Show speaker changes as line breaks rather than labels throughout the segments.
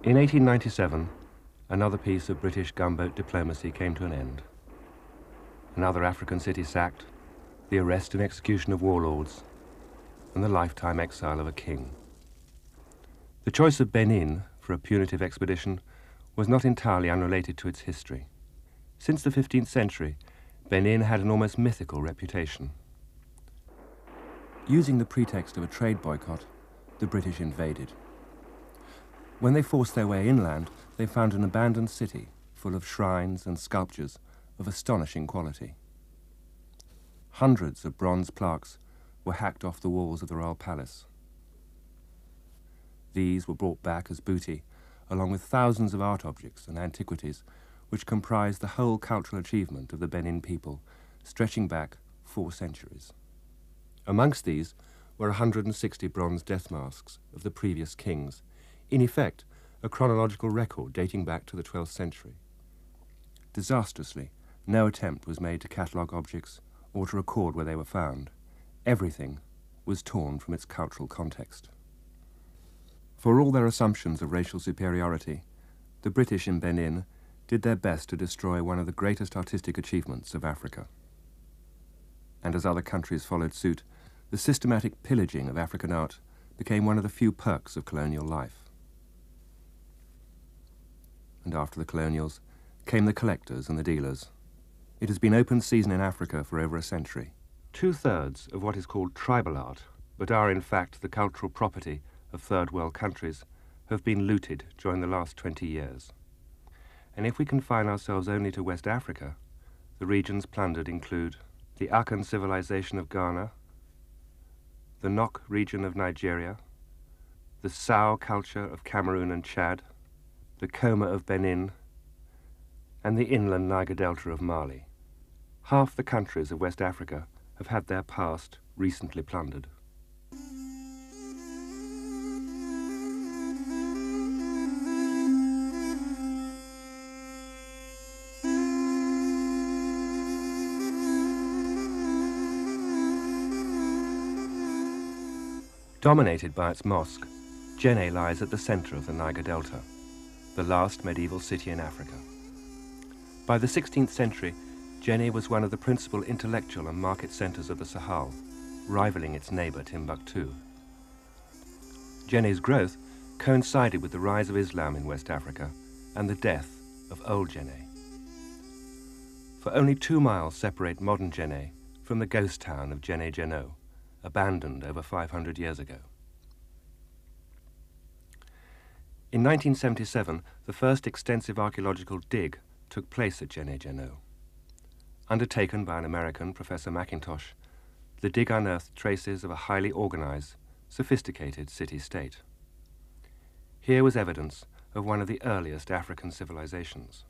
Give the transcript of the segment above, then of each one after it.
In 1897, another piece of British gunboat diplomacy came to an end. Another African city sacked, the arrest and execution of warlords, and the lifetime exile of a king. The choice of Benin for a punitive expedition was not entirely unrelated to its history. Since the 15th century, Benin had an almost mythical reputation. Using the pretext of a trade boycott, the British invaded. When they forced their way inland, they found an abandoned city full of shrines and sculptures of astonishing quality. Hundreds of bronze plaques were hacked off the walls of the royal palace. These were brought back as booty, along with thousands of art objects and antiquities, which comprised the whole cultural achievement of the Benin people, stretching back 4 centuries. Amongst these were 160 bronze death masks of the previous kings, in effect a chronological record dating back to the 12th century. Disastrously, no attempt was made to catalogue objects or to record where they were found. Everything was torn from its cultural context. For all their assumptions of racial superiority, the British in Benin did their best to destroy one of the greatest artistic achievements of Africa. And as other countries followed suit, the systematic pillaging of African art became one of the few perks of colonial life. And after the colonials came the collectors and the dealers. It has been open season in Africa for over a century. 2/3 of what is called tribal art, but are in fact the cultural property of third world countries, have been looted during the last 20 years. And if we confine ourselves only to West Africa, the regions plundered include the Akan civilization of Ghana, the Nok region of Nigeria, the Sao culture of Cameroon and Chad, the Koma of Benin, and the inland Niger Delta of Mali. Half the countries of West Africa have had their past recently plundered. Dominated by its mosque, Djenné lies at the center of the Niger Delta, the last medieval city in Africa. By the 16th century, Djenné was one of the principal intellectual and market centers of the Sahel, rivaling its neighbor Timbuktu. Djenné's growth coincided with the rise of Islam in West Africa and the death of old Djenné. For only 2 miles separate modern Djenné from the ghost town of Djenné-Djenno, abandoned over 500 years ago. In 1977, the first extensive archaeological dig took place at Djenné-Djenno. Undertaken by an American, Professor McIntosh, the dig unearthed traces of a highly organized, sophisticated city-state. Here was evidence of one of the earliest African civilizations.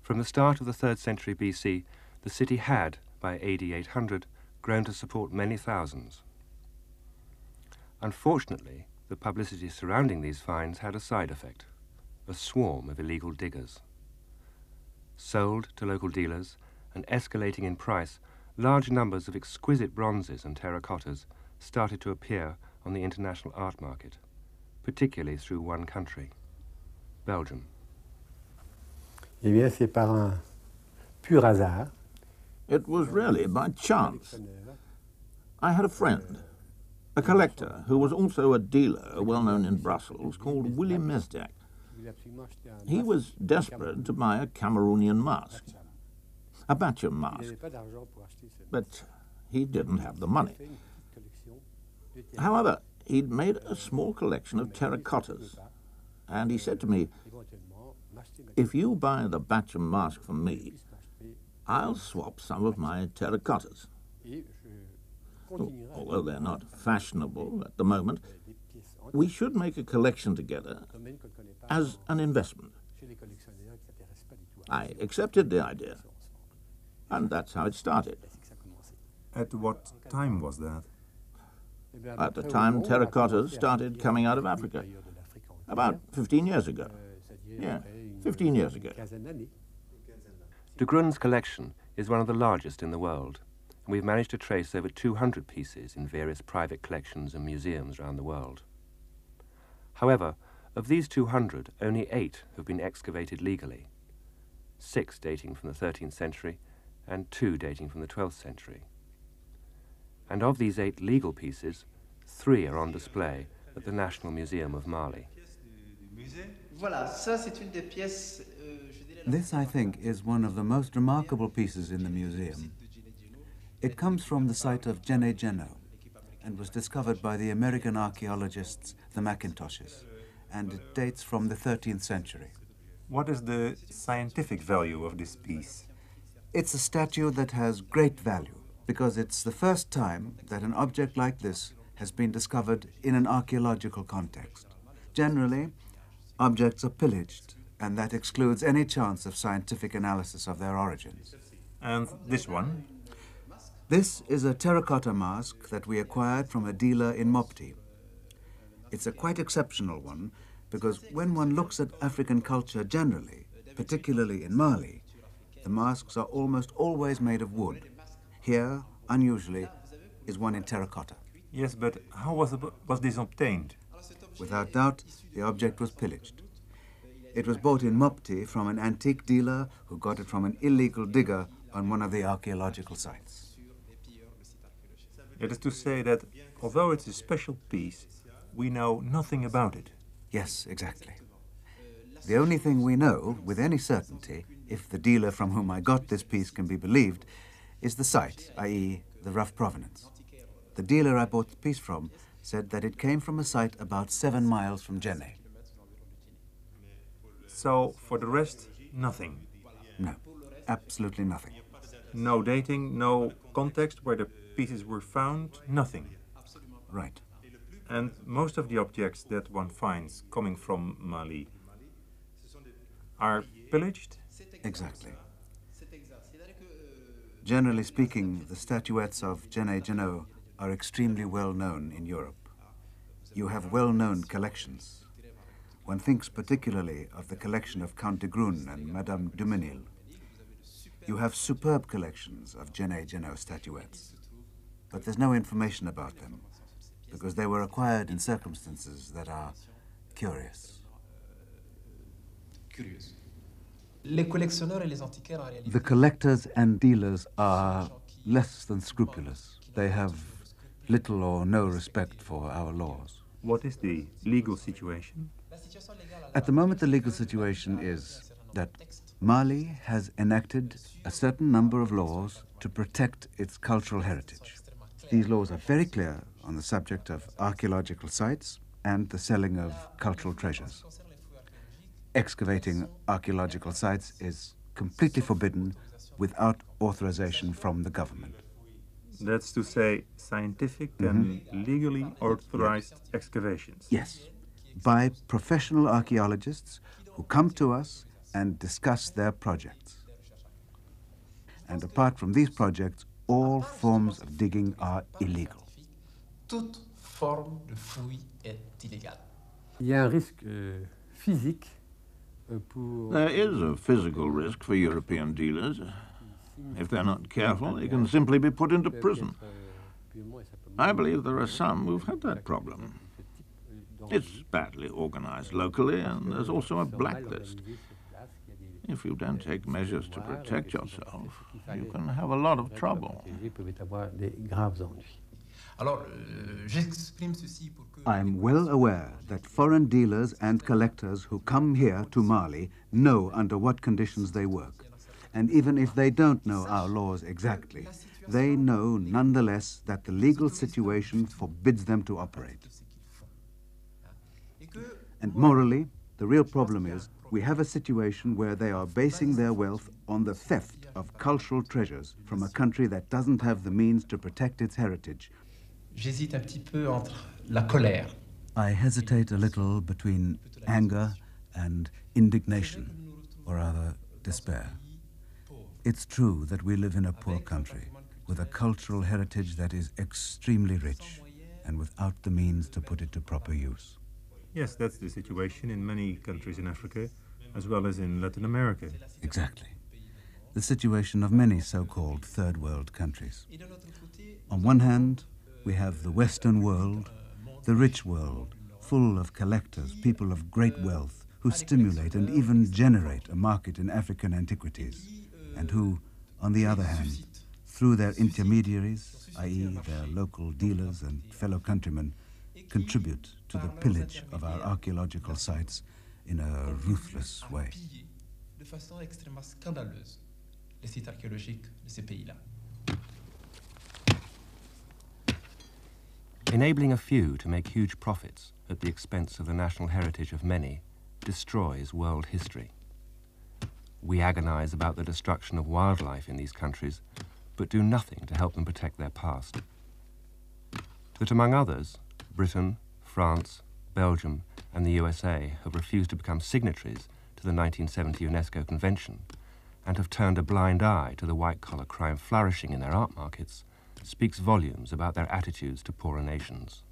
From the start of the 3rd century BC, the city had, by AD 800, grown to support many thousands. Unfortunately, the publicity surrounding these finds had a side effect: a swarm of illegal diggers. Sold to local dealers and escalating in price, large numbers of exquisite bronzes and terracottas started to appear on the international art market, particularly through one country, Belgium.
Eh bien, c'est par un pur hasard.
It was really by chance. I had a friend, a collector who was also a dealer well known in Brussels, called Willy Mesdag. He was desperate to buy a Cameroonian mask, a Bachem mask, but he didn't have the money. However, he'd made a small collection of terracottas, and he said to me, "If you buy the Bachem mask from me, I'll swap some of my terracottas. Although they're not fashionable at the moment, we should make a collection together as an investment." I accepted the idea, and that's how it started.
At what time was that?
At the time terracottas started coming out of Africa, about 15 years ago. Yeah, 15 years ago.
De Groen's collection is one of the largest in the world, and we've managed to trace over 200 pieces in various private collections and museums around the world. However, Of these 200, only 8 have been excavated legally, 6 dating from the 13th century and 2 dating from the 12th century. And of these 8 legal pieces, 3 are on display at the National Museum of Mali.
This, I think, is one of the most remarkable pieces in the museum. It comes from the site of Djenné Djenno and was discovered by the American archaeologists, the Macintoshes, and it dates from the 13th century.
What is the scientific value of this piece?
It's a statue that has great value because it's the first time that an object like this has been discovered in an archaeological context. Generally, objects are pillaged, and that excludes any chance of scientific analysis of their origins.
And this one?
This is a terracotta mask that we acquired from a dealer in Mopti. It's a quite exceptional one because when one looks at African culture generally, particularly in Mali, the masks are almost always made of wood. Here, unusually, is one in terracotta.
Yes, but how was this obtained?
Without doubt, the object was pillaged. It was bought in Mopti from an antique dealer who got it from an illegal digger on one of the archaeological sites.
It is to say that, although it's a special piece, we know nothing about it.
Yes, exactly. The only thing we know, with any certainty, if the dealer from whom I got this piece can be believed, is the site, i.e. the rough provenance. The dealer I bought the piece from said that it came from a site about 7 miles from Djenné.
So, for the rest, nothing?
No, absolutely nothing.
No dating, no context where the pieces were found, nothing?
Right.
And most of the objects that one finds coming from Mali are pillaged?
Exactly. Generally speaking, the statuettes of Djenné Djenno are extremely well known in Europe. You have well-known collections. One thinks particularly of the collection of Count de Grun and Madame Dumenil. You have superb collections of Djenné Djenno statuettes, but there's no information about them because they were acquired in circumstances that are curious. The collectors and dealers are less than scrupulous. They have little or no respect for our laws.
What is the legal situation?
At the moment, the legal situation is that Mali has enacted a certain number of laws to protect its cultural heritage. These laws are very clear on the subject of archaeological sites and the selling of cultural treasures. Excavating archaeological sites is completely forbidden without authorization from the government.
That's to say, scientific and legally authorized excavations.
Yes, by professional archaeologists who come to us and discuss their projects. And apart from these projects, all forms of digging are illegal.
Toute forme de fouille est illégale.
Il y a un risque physique pour...
There is a physical risk for European dealers. If they're not careful, they can simply be put into prison. I believe there are some who've had that problem. It's badly organized locally, and there's also a blacklist. If you don't take measures to protect yourself, you can have a lot of trouble.
I'm well aware that foreign dealers and collectors who come here to Mali know under what conditions they work. And even if they don't know our laws exactly, they know nonetheless that the legal situation forbids them to operate. And morally, the real problem is we have a situation where they are basing their wealth on the theft of cultural treasures from a country that doesn't have the means to protect its heritage.
J'hésite un petit peu entre la colère.
I hesitate a little between anger and indignation, or rather despair. It's true that we live in a poor country with a cultural heritage that is extremely rich and without the means to put it to proper use.
Yes, that's the situation in many countries in Africa, as well as in Latin America.
Exactly. The situation of many so-called third world countries. On one hand, we have the Western world, the rich world, full of collectors, people of great wealth, who stimulate and even generate a market in African antiquities, and who, on the other hand, through their intermediaries, i.e. their local dealers and fellow countrymen, contribute to the pillage of our archaeological sites in a ruthless way.
De façon extrêmement scandaleuse les sites archéologiques de ces pays-là.
Enabling a few to make huge profits at the expense of the national heritage of many destroys world history. We agonize about the destruction of wildlife in these countries, but do nothing to help them protect their past. That, among others, Britain, France, Belgium, and the USA have refused to become signatories to the 1970 UNESCO Convention and have turned a blind eye to the white-collar crime flourishing in their art markets speaks volumes about their attitudes to poorer nations.